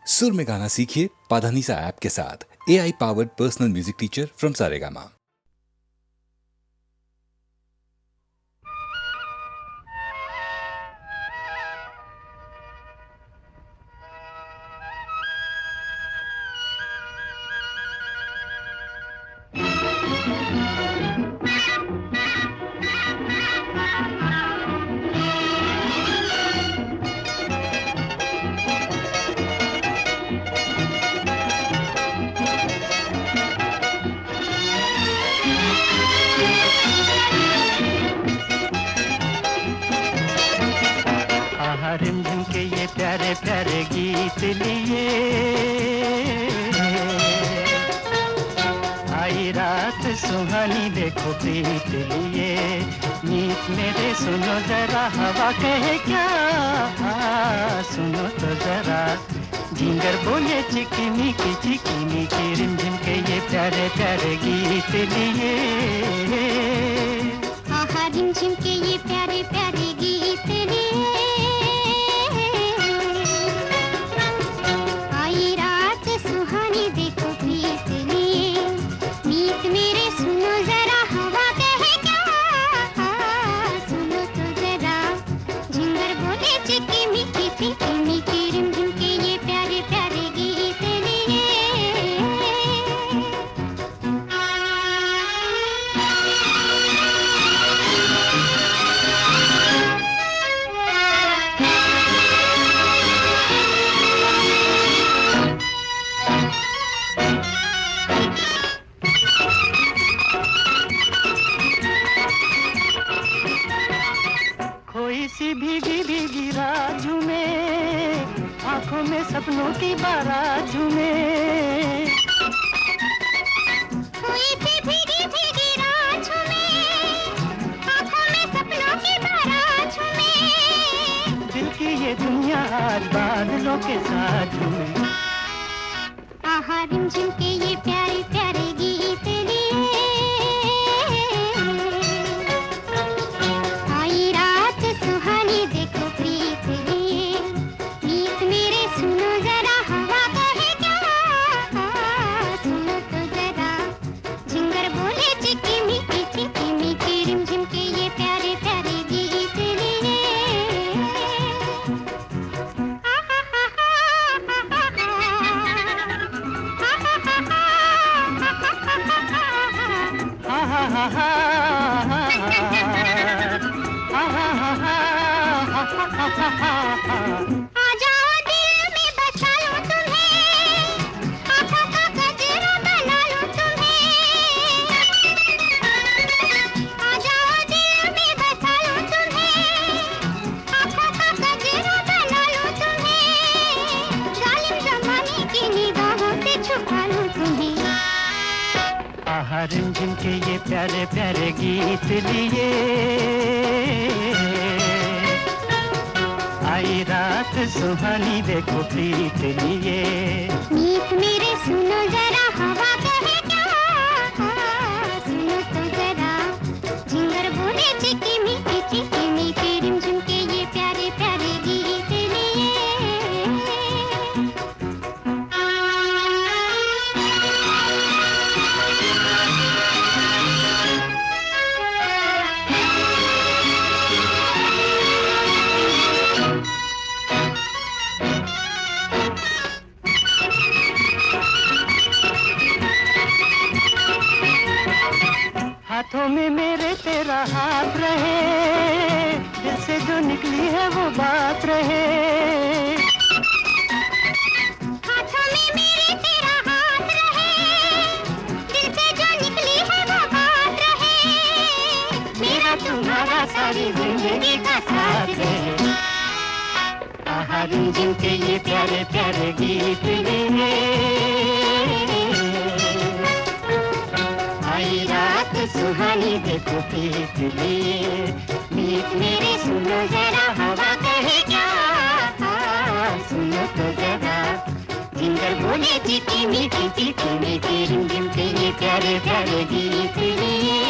सुर में गाना सीखिए पाधानीसा ऐप के साथ। AI powered personal music teacher from Saregama. रिमझिम के ये प्यारे प्यारे गीत लिए आई रात सुहानी देखो प्रीत लिए। नीत मेरे सुनो जरा हवा कहे क्या, सुनो तो जरा जिंगर बोले चिकी मिकी रिमझिम के ये प्यारे प्यारे गीत लिए। रिमझिम के ये प्यारे प्यारे गीत लिए आई रात सुहानी देखो प्रीत लिए। मीत मेरे सुनो जरा हवा कहे क्या, सुनो तो जरा झिंगर बोले चिकी मिकी रिमझिम के ये प्यारे प्यारे गीत लिए। कोई सी भीगी भीगी राजू में आंखों में सपनों की बाराजू में। कोई सी भीगी भीगी राजू में आंखों में सपनों की बाराजू में। दिल की ये दुनिया आज बादलों के साथ में। रिमझिम के ये प्यारे प्यारे गीत लिए आई रात सुहानी देखो प्रीत लिए। मीत मेरे सुनो जरा हवा कहे क्या, सुनो तो जरा झिंगर बोले चिकी मिकी रिमझिम के ये प्यारे प्यारे गीत लिए। आ जाओ दिल में बसा लूं तुम्हें, आँखों का गजरा बना लूं तुम्हें। आ जाओ दिल में बसा लूं तुम्हें, आँखों का गजरा बना लूं तुम्हें। जालिम ज़माने की निगाहों से छुपा लूं तुम्हें। रिमझिम के ये प्यारे प्यारे गीत लिए आई रात सुहानी देखो प्रीत लिए। मीत मेरे सुनो जरा हवा कहे क्या, सुनो तो जरा झिंगर बोले चिकी मिकी रिमझिम के ये प्यारे प्यारे गीत लिए। हाथों में मेरे तेरा हाथ रहे, दिल से जो निकली है वो बात रहे। हाथों में मेरे तेरा हाथ रहे, दिल से जो निकली है वो बात रहे। मेरा तुम्हारा सारी जिंदगी का साथ रहे। रिमझिम के ये प्यारे प्यारे गीत लिए आई रात सुहानी देखो प्रीत लिए। मीत मेरे सुनो जरा हवा कहे क्या, सुनो तो जरा जिंगर बोले चिकी मिकी रिमझिम के ये प्यारे प्यारे गीत लिए।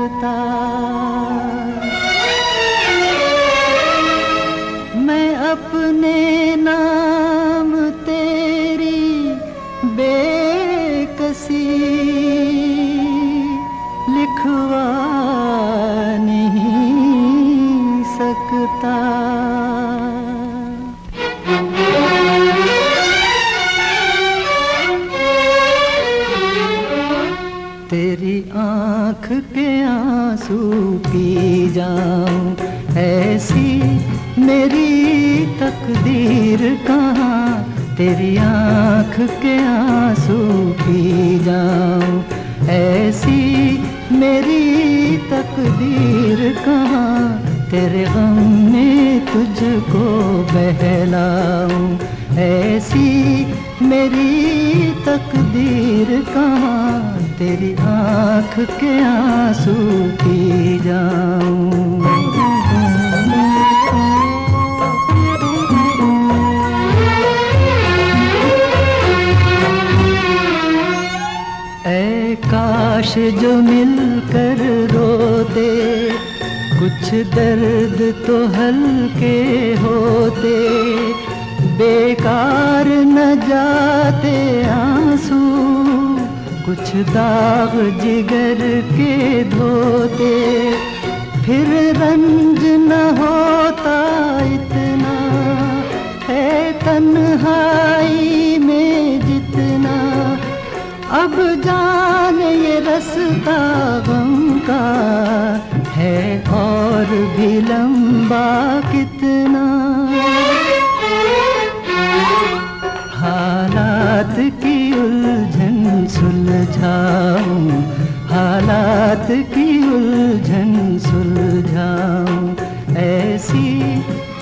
सकता। मैं अपने नाम तेरी बेकसी लिखवा नहीं सकता। तेरी आँख के आंसू पी जाऊं, ऐसी मेरी तकदीर कहाँ। तेरी आँख के आंसू पी जाऊं, ऐसी मेरी तकदीर कहाँ। तेरे गम में तुझको बहलाऊं, ऐसी मेरी तकदीर कहाँ। तेरी आँख के आंसू पी जाऊं। ऐ काश जो मिलकर रोते, कुछ दर्द तो हल्के होते। बेकार न जाते आंसू, कुछ दाग जिगर के धोते। फिर रंज न होता इतना, है तन्हाई में जितना। अब जान ये रास्ता गम का है, और भी लंबा कितना। हालात की उलझन सुलझाऊं, हालात की उलझन सुलझाऊं। ऐसी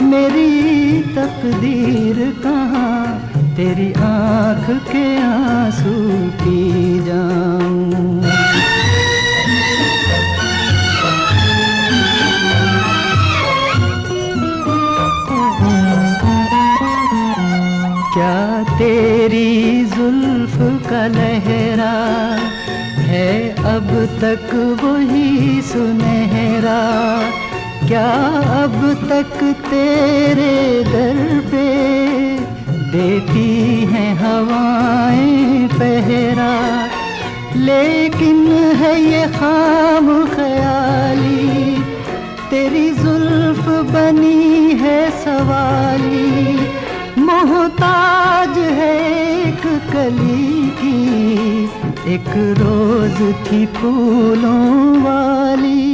मेरी तकदीर कहाँ, तेरी आँख के आंसू पी जाऊं। क्या तेरी जुल्फ का लहरा है अब तक वही सुनहरा। क्या अब तक तेरे दर पे देती हैं हवाएं पहरा। लेकिन है ये खाम ख्याली, तेरी जुल्फ बनी है सवाली। मोहताज है एक कली की, एक रोज थी फूलों वाली।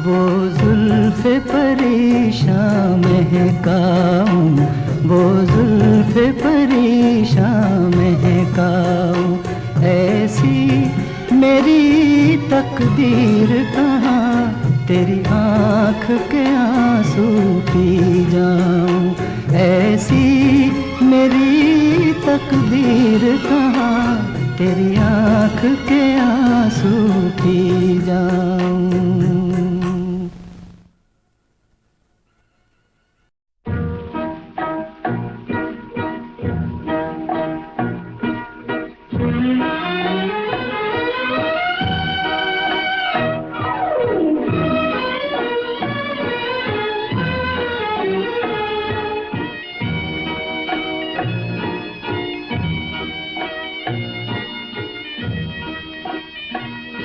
वो जुल्फ़े परेशान महकाऊं, वो जुल्फ़े परेशान महकाऊं। ऐसी मेरी तकदीर कहाँ, तेरी आँख के आंसू पी जाऊं। ऐसी मेरी तकदीर कहाँ, तेरी आँख के आंसू पी जाऊं।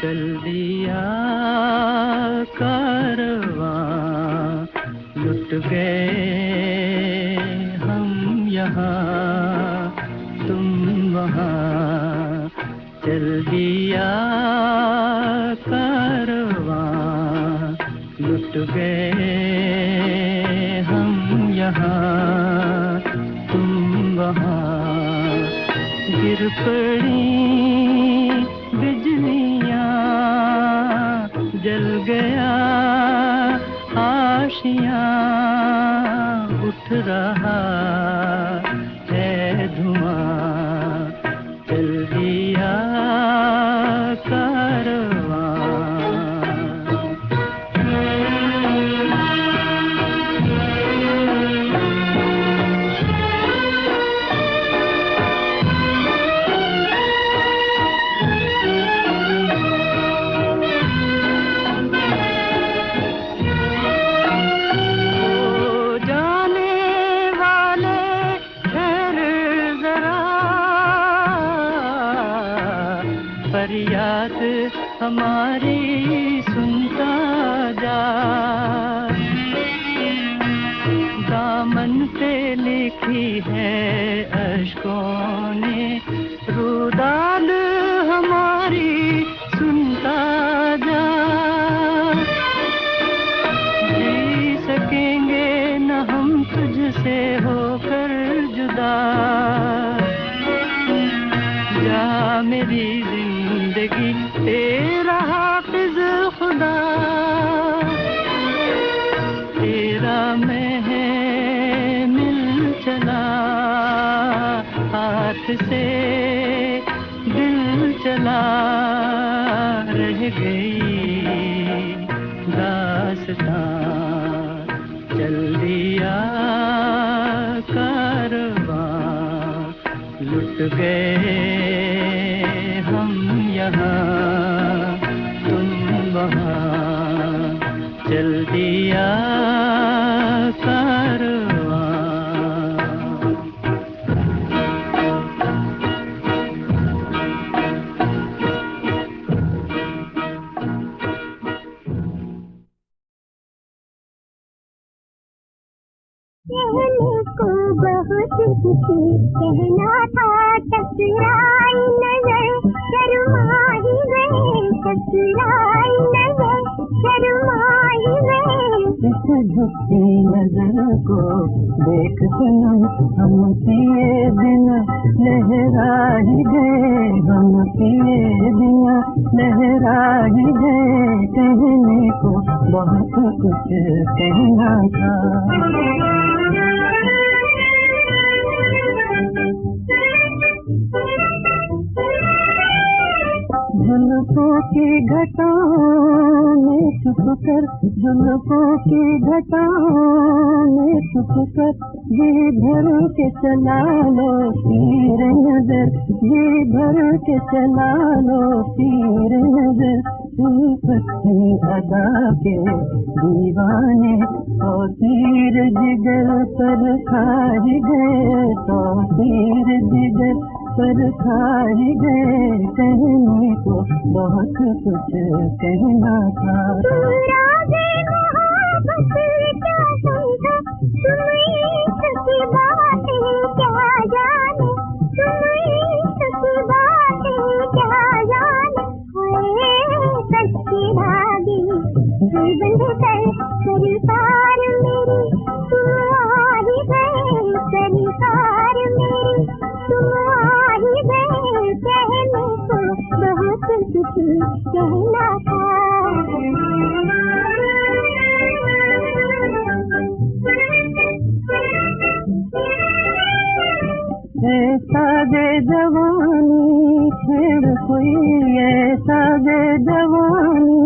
चल दिया कारवां, लुट गए हम यहाँ तुम वहाँ। चल दिया कारवां, लुट गए हम यहाँ तुम वहाँ। गिर पड़ी बिजलियाँ, जल गया आशियाँ। उठ रहा है धुआं, चल दिया कारवां। फरियाद हमारी सुनता जा। दामन पे लिखी है अश्कों ने रुदाद हमारी सुनता जा। जी सकेंगे न हम तुझसे होकर जुदा, जा मेरी जिंदगी तेरा हाफिज खुदा। तेरा मैं है मिल चला हाथ से दिल चला, रह गई दास्तां चल दिया कारवां। लुट गए हम यहाँ तुम वहाँ, चल दिया कारवां। कहने को बहुत कुछ कहना था, टकराई नजर शर्माई गए, टकराई नजर शर्माई गए। इस झुकती नजर को देख सनम हम पिए बिना लहरा ही गए, हम पिए बिना लहरा ही गए। कहने को बहुत कुछ कहना था। जुल्फों की घटाओं में छुप कर, जुल्फों की घटाओं में छुप कर, ये भर के चला लो तीर नजर, ये भर के चला लो तीर नजर। उल्फती अदा के दीवाने तो तीर जिगर पर खा ही गए, तो तीर जिगर पर खा ही गए। कहने को बहुत कुछ कहना था। कहना था। ऐसा दे जवानी छेड़ कोई, ऐसा दे जवानी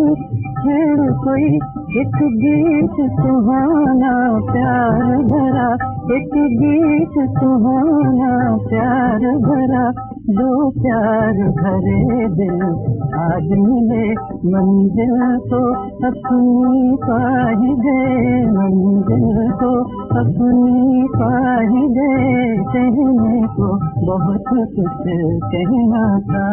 छेड़ कोई, एक गीत सुहाना प्यार भरा, एक गीत सुहाना प्यार भरा। दो प्यार भरे दिल आज मिले, मंजिल तो अपनी पा ही गए, मंजिल तो अपनी पा ही गए। कहने को बहुत कुछ कहना था।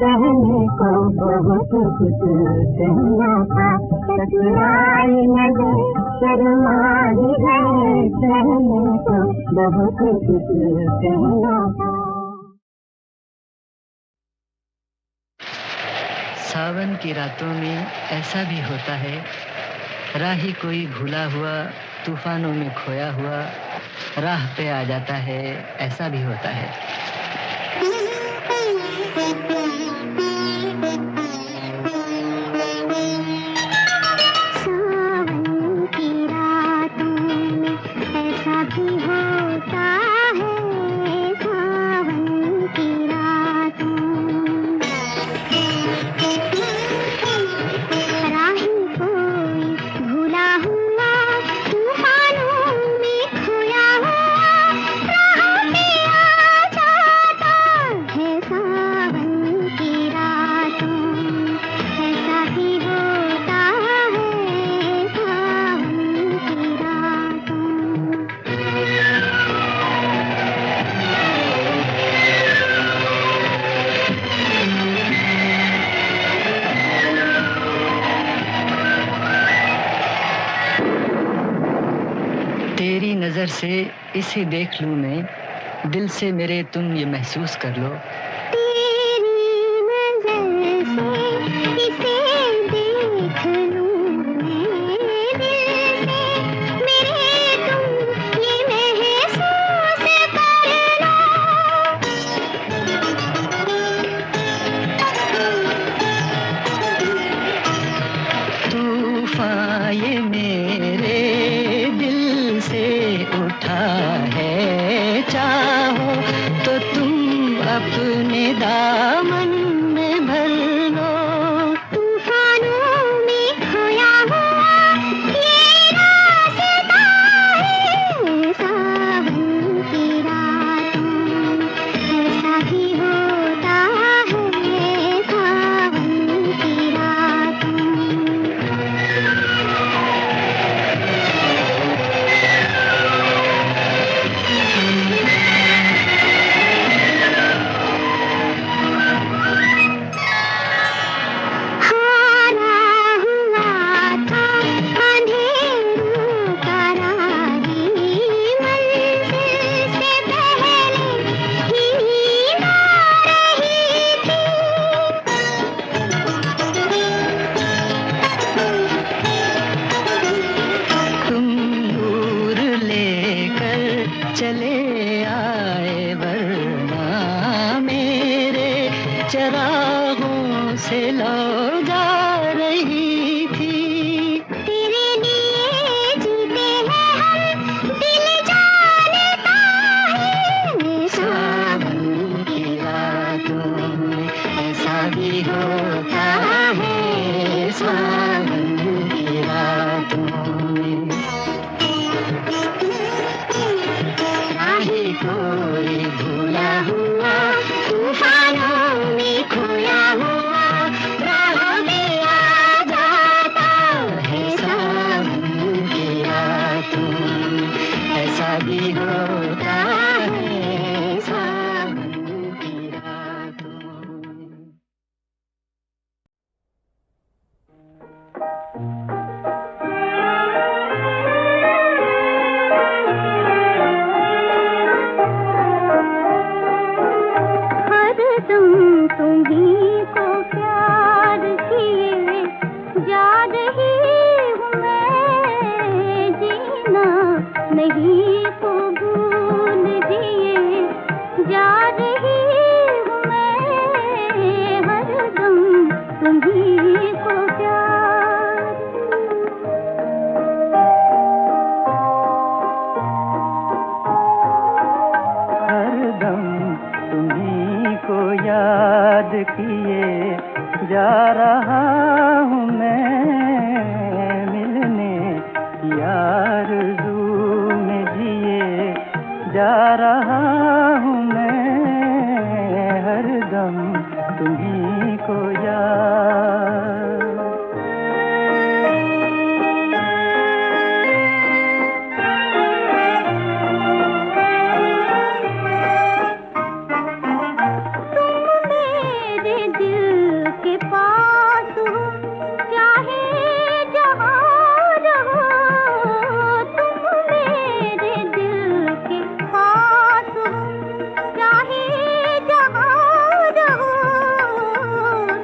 कहने को बहुत कुछ कहना था। टकराई नजर शर्माई गए, कहने को बहुत कुछ कहना था। सावन की रातों में ऐसा भी होता है, राही कोई भूला हुआ तूफानों में खोया हुआ राह पे आ जाता है, ऐसा भी होता है। सावन की रातों में ऐसा भी होता है, सावन की रातों में राही कोई भूला हुआ तूफानों में खोया हुआ राह नजर से इसे देख लूं मैं, दिल से मेरे तुम ये महसूस कर लो। तेरी नजर से इसे देख लूं मैं, दिल से मेरे तुम ये महसूस कर लो। तूफान ये मेरे दिल से उठा है, चाहो तो तुम अपने दामन में भर लो। तूफानों में खोया हुआ ये रास्ता है, सावन की रातों ऐसा ही होता है, सावन की रातों। हारा हुआ था अंधेरों का राही, मंजिल से पहले ही नींद आ रही तुम दूर लेकर चले आए, वरना मेरे चरागों से लौ जा रही थी। तेरे लिए जीते हैं हम, दिल जानता है, सावन की रातों में ऐसा भी होता है, सावन की रातों में। राही कोई भूला हुआ तूफानों में खोया हुआ, राहों में आ जाता है, सावन की रातों में ऐसा भी होता है, सावन की रातों में। हरदम तुम्हीं को प्यार किए जा रही हूँ मैं, जीना नहीं तो भूल जिए जा रही हूँ मैं, हरदम तुम्हीं को प्यार। हरदम तुम्हीं को याद किए जा रहा हूँ मैं, मिलने की आरज़ू में जिए जा रहा हूँ मैं, हरदम तुम्हीं को याद। मेरे दिल के पास हो, चाहे जहाँ रहो, तुम मेरे दिल के पास हो, चाहे जहाँ रहो,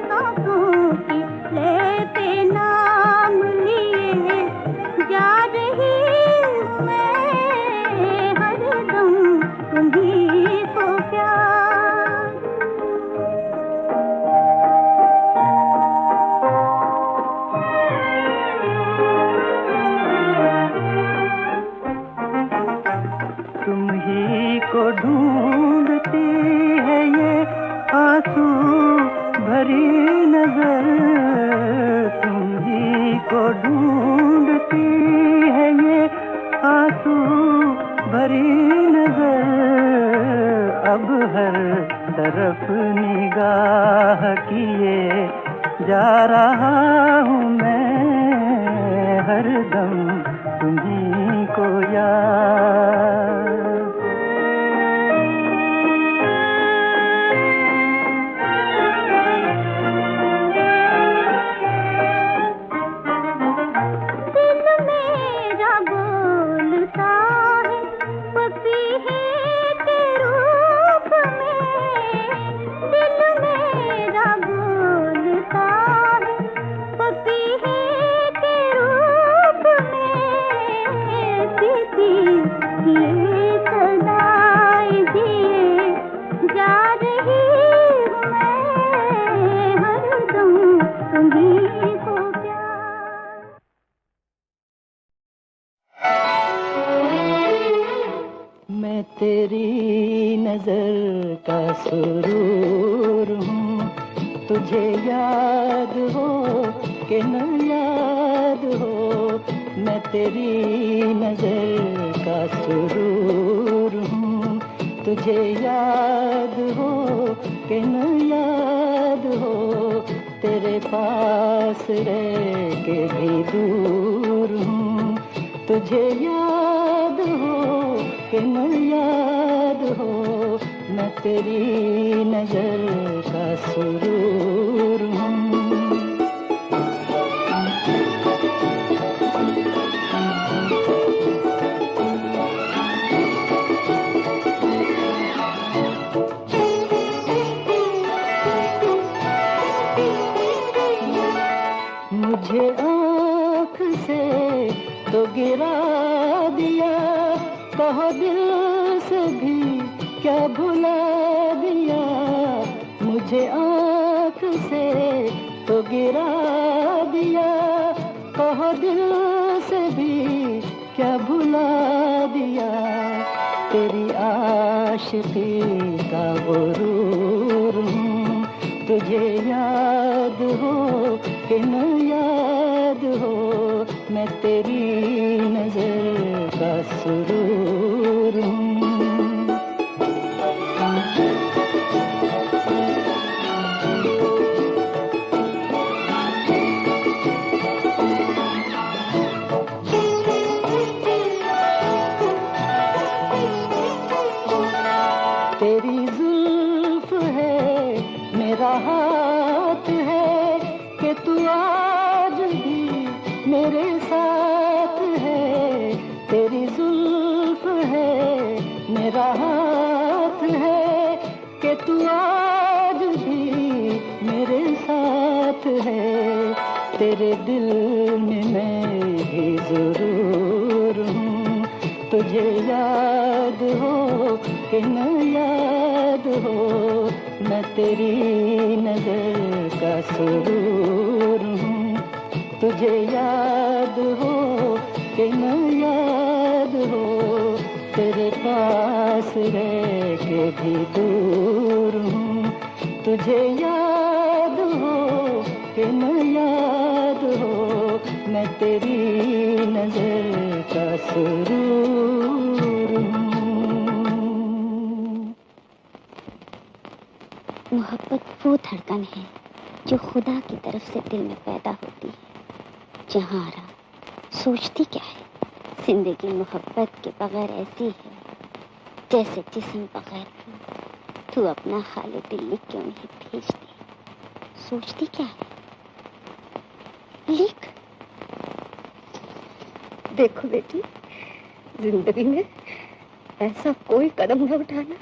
सांसों की लय पे नाम लिए जा रही हूँ मैं, हरदम तुम्हीं को प्यार। तुम ही को ढूंढती है ये आंसू भरी नजर, तुम ही को ढूंढती है ये आंसू भरी नजर, अब हर तरफ निगाह किए जा रहा हूँ मैं, हरदम तुम्हीं को याद। दिल मेरा बोलता है नजर का सुरूर हूँ। तुझे याद हो कि न याद हो, मैं तेरी नजर का सुरूर हूँ। तुझे याद हो कि न याद हो, तेरे पास रह के भी दूर हूँ। तुझे याद हो कि न याद हो, मैं तेरी नजर का सुरूर हूँ। मुझे आँख से तो गिरा दिया, कहो दिल से भी क्या भुला दिया। मुझे आँख से तो गिरा दिया, कहो दिल से भी क्या भुला दिया। तेरी आशिकी का गुरूर हूँ। तुझे याद हो कि न याद हो, मैं तेरी नजर का सुरूर हूँ। तेरी जुल्फ है मेरा हाथ है, कि तू आज भी मेरे साथ है। तेरी जुल्फ है मेरा हाथ है, कि तू आज भी मेरे साथ है। तेरे दिल में मैं भी जरूर हूँ। तुझे याद हो कि न याद हो, मैं तेरी नजर का सुरूर हूँ। तुझे याद हो कि न याद हो, तेरे पास रह के भी दूर हूँ। तुझे याद हो कि न याद हो, मैं तेरी नजर का सुरूर हूँ। मोहब्बत वो धड़कन है जो खुदा की तरफ से दिल में पैदा होती है। जहाँ आरा सोचती क्या है, जिंदगी मोहब्बत के बगैर ऐसी है जैसे जिस्म बगैर रूह। तू अपना खाली दिल लिख क्यों नहीं भेजती? सोचती क्या है, लिख। देखो बेटी, जिंदगी में ऐसा कोई कदम न उठाना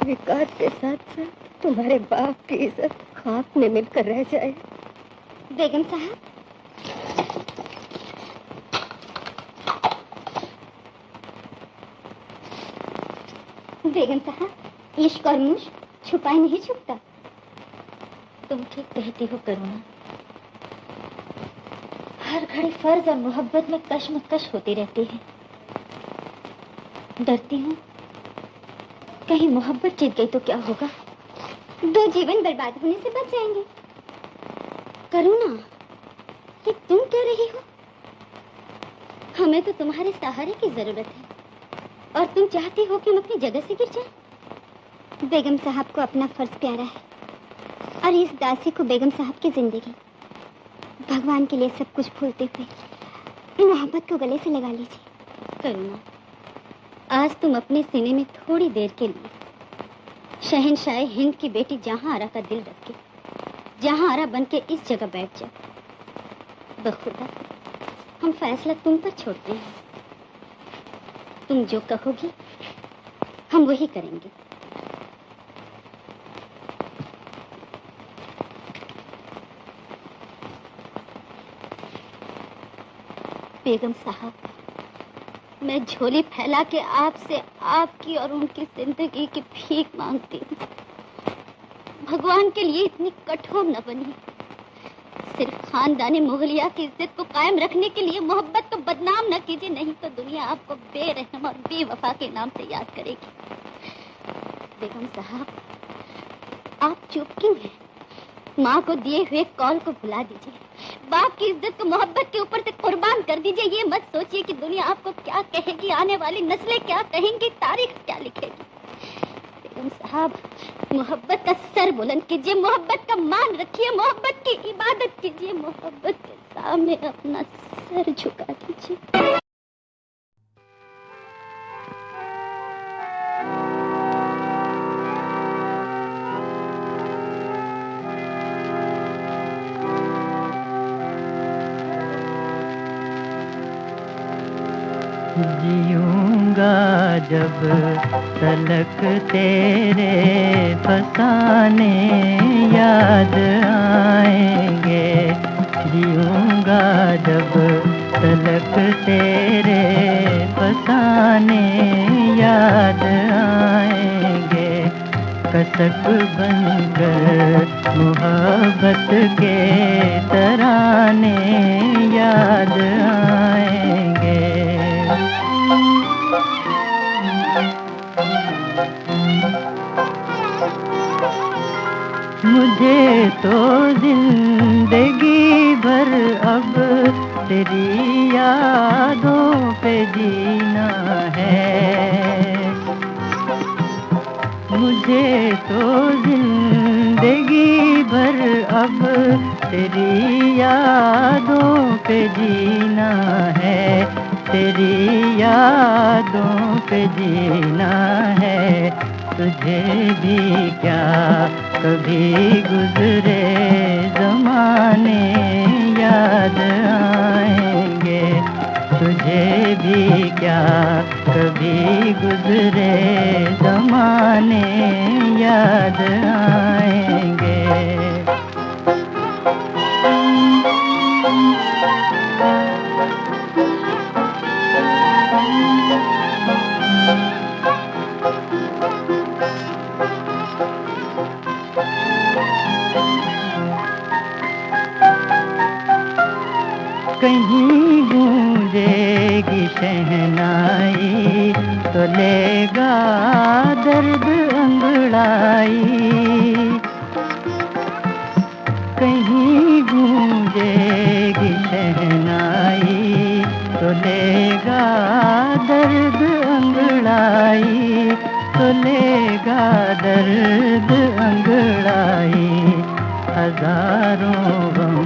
विकास के साथ साथ तुम्हारे बाप की इज्जत खाक में मिलकर रह जाए। बेगम साहब, बेगम साहब, इश्क और मुश्क छुपाए नहीं छुपता। तुम ठीक कहती हो करुणा। हर घड़ी फर्ज और मोहब्बत में कशमकश होती रहती है। डरती हूँ कहीं मोहब्बत जीत गई तो क्या होगा? दो जीवन बर्बाद होने से बच जाएंगे। करुणा, ये तुम कह रही हो? हमें तो तुम्हारे सहारे की जरूरत है और तुम चाहती हो कि हम अपनी जगह से गिर जाएं। बेगम साहब को अपना फर्ज प्यारा है और इस दासी को बेगम साहब की जिंदगी। भगवान के लिए सब कुछ भूलते हुए मोहब्बत को गले से लगा लीजिए। करुणा, आज तुम अपने सीने में थोड़ी देर के लिए शहंशाह हिंद की बेटी जहां आरा का दिल रख के जहां आरा बन के इस जगह बैठ जाओ। बखुदा हम फैसला तुम पर छोड़ते हैं। तुम जो कहोगी हम वही करेंगे। बेगम साहब, मैं झोली फैला के आपसे आपकी और उनकी जिंदगी की भीख मांगती हूँ। भगवान के लिए इतनी कठोर न बनिए। सिर्फ खानदानी मुगलिया की इज्जत को कायम रखने के लिए मोहब्बत को बदनाम न कीजिए, नहीं तो दुनिया आपको बेरहम और बेवफा के नाम से याद करेगी। बेगम साहब, आप चुप क्यों हैं? माँ को दिए हुए कॉल को भुला दीजिए। बाप की इज्जत को मोहब्बत के ऊपर से कुर्बान कर दीजिए। ये मत सोचिए कि दुनिया आपको क्या कहेगी, आने वाली नस्लें क्या कहेंगी, तारीख क्या लिखेगी। बेगम साहब, मोहब्बत का सर बुलंद कीजिए, मोहब्बत का मान रखिए, मोहब्बत की इबादत कीजिए, मोहब्बत के सामने अपना सर झुका दीजिए। जीऊंगा जब तलक तेरे फसाने याद आएंगे, जीऊंगा जब तलक तेरे फसाने याद आएंगे, कसक बनकर मोहब्बत के तराने याद आएंगे। मुझे तो जिंदगी भर अब तेरी यादों पे जीना है, मुझे तो जिंदगी भर अब तेरी यादों पे जीना है, तेरी यादों पे जीना है। तुझे भी क्या कभी गुजरे ज़माने याद आएंगे, तुझे भी क्या कभी गुजरे ज़माने याद आएंगे। कहीं गूंजेगी शहनाई तो लेगा दर्द अंगड़ाई, कहीं गूंजेगी शहनाई तो लेगा दर्द अंगड़ाई, तो लेगा दर्द अंगड़ाई। हजारों गम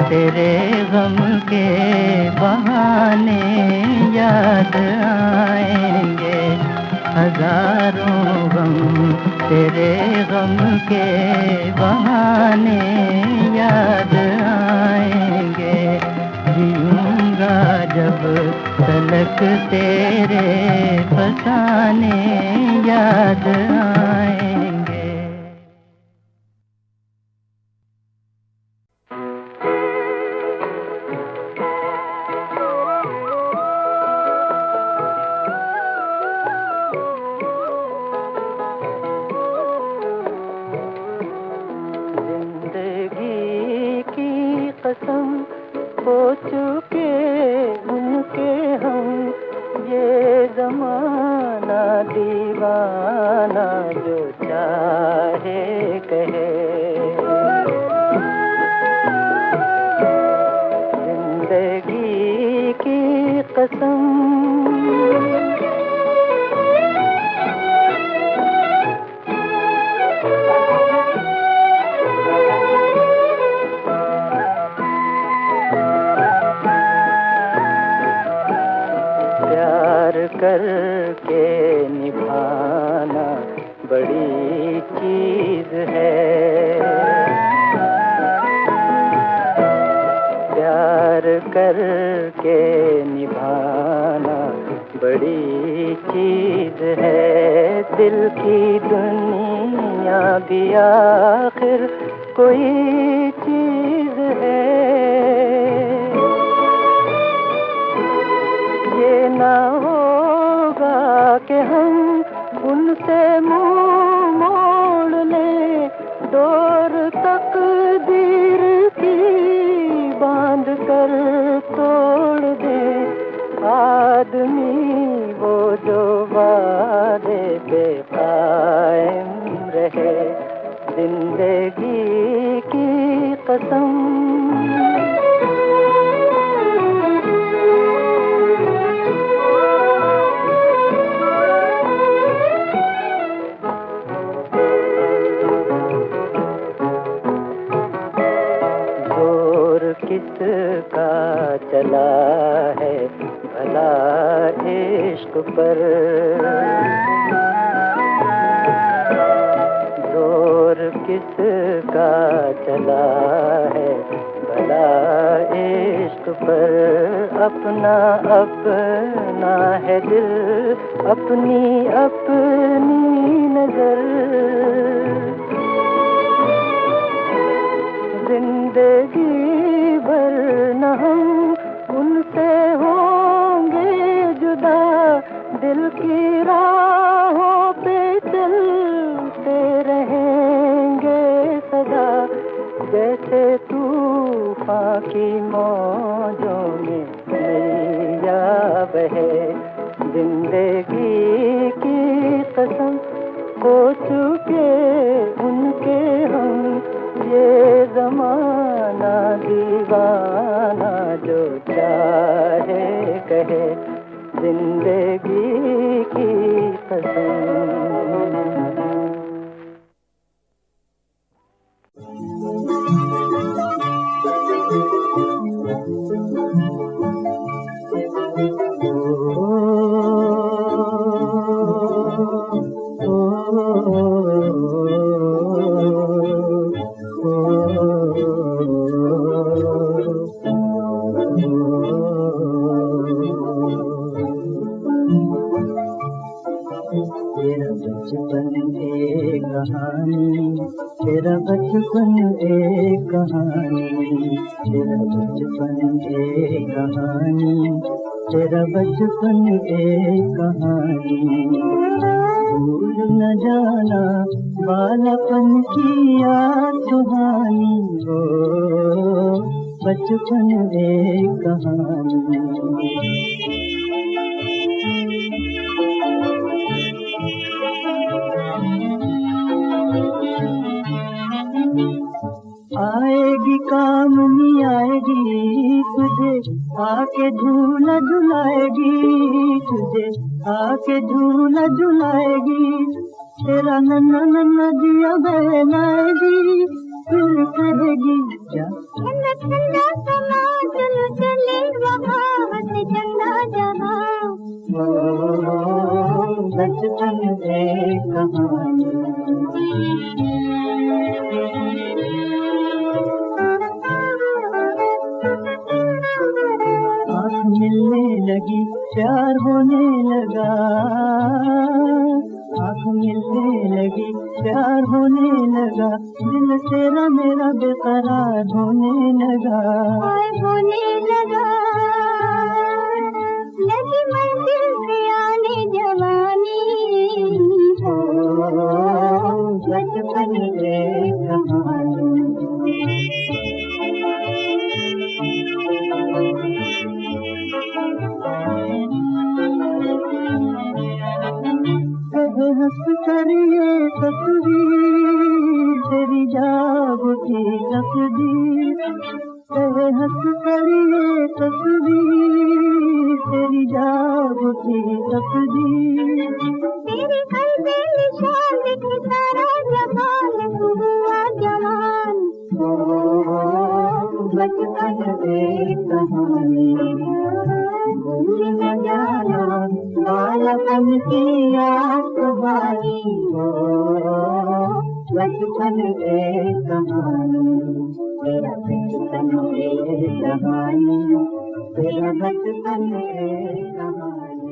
तेरे गम के बहाने याद आएंगे, हजारों गम तेरे गम के बहाने याद आएंगे। जीऊंगा जब तलक तेरे फसाने याद आएंगे। कसम हो चुके उनके हम, ये ज़माना दीवाना जो चाहे कहे। जिंदगी की कसम करके निभाना बड़ी चीज है, प्यार करके निभाना बड़ी चीज है। दिल की दुनिया भी आखिर कोई चीज है, ये ना होगा कि हम उनसे मुंह मोड़ लें, डोर तकदीर की बांध कर तोड़ दें। आदमी वो जो वादे पे कायम चला है भला इश्क पर। जोर किसका चला है भला इश्क पर। अपना अपना है दिल, अपनी अपनी नजर। जिंदगी भर न हम उनसे होंगे जुदा, दिल की राहों पे चलते रहेंगे सदा। जैसे तूफान की मौजों में नैया बहे, जिंदगी की कसम हो चुके उनके हम। ये जमाना दीवाना जो चाहे कहे, जिंदगी की कसम। तेरा बचपन एक कहानी, तेरा बचपन एक कहानी, तेरा बचपन एक कहानी। भूल न जाना बालपन की याद सुहानी, हो बचपन एक कहानी। आएगी कामनी आएगी तुझे आके झूला झुलाएगी, तुझे आके झूला झुलाएगी। तेरा नन्ना नन्ना दिया बहलाएगी, फिर कहेगी क्या ठंडा ठंडा समा चलो चले वहाँ हंसे चंदा जहाँ। बचपन एक कहानी। मिलने लगी प्यार होने लगा, आँख मिलने लगी प्यार होने लगा। दिल तेरा मेरा बेकरार होने लगा, होने लगा। लगी मंजिल से आने जवानी, बचपन एक कहानी। हंस कर ये तस्वीर तेरी जागती तकदीर, हंस कर ये तस्वीर तेरी जागती तकदीर। तेरे कल्बे निशान दिखे सारा जहान, हुआ जवान। बचपन एक कहानी। भूल न जाना बालपन की याद सुहानी, हो बचपन एक कहानी। तेरा बचपन एक कहानी, तेरा बचपन एक कहानी।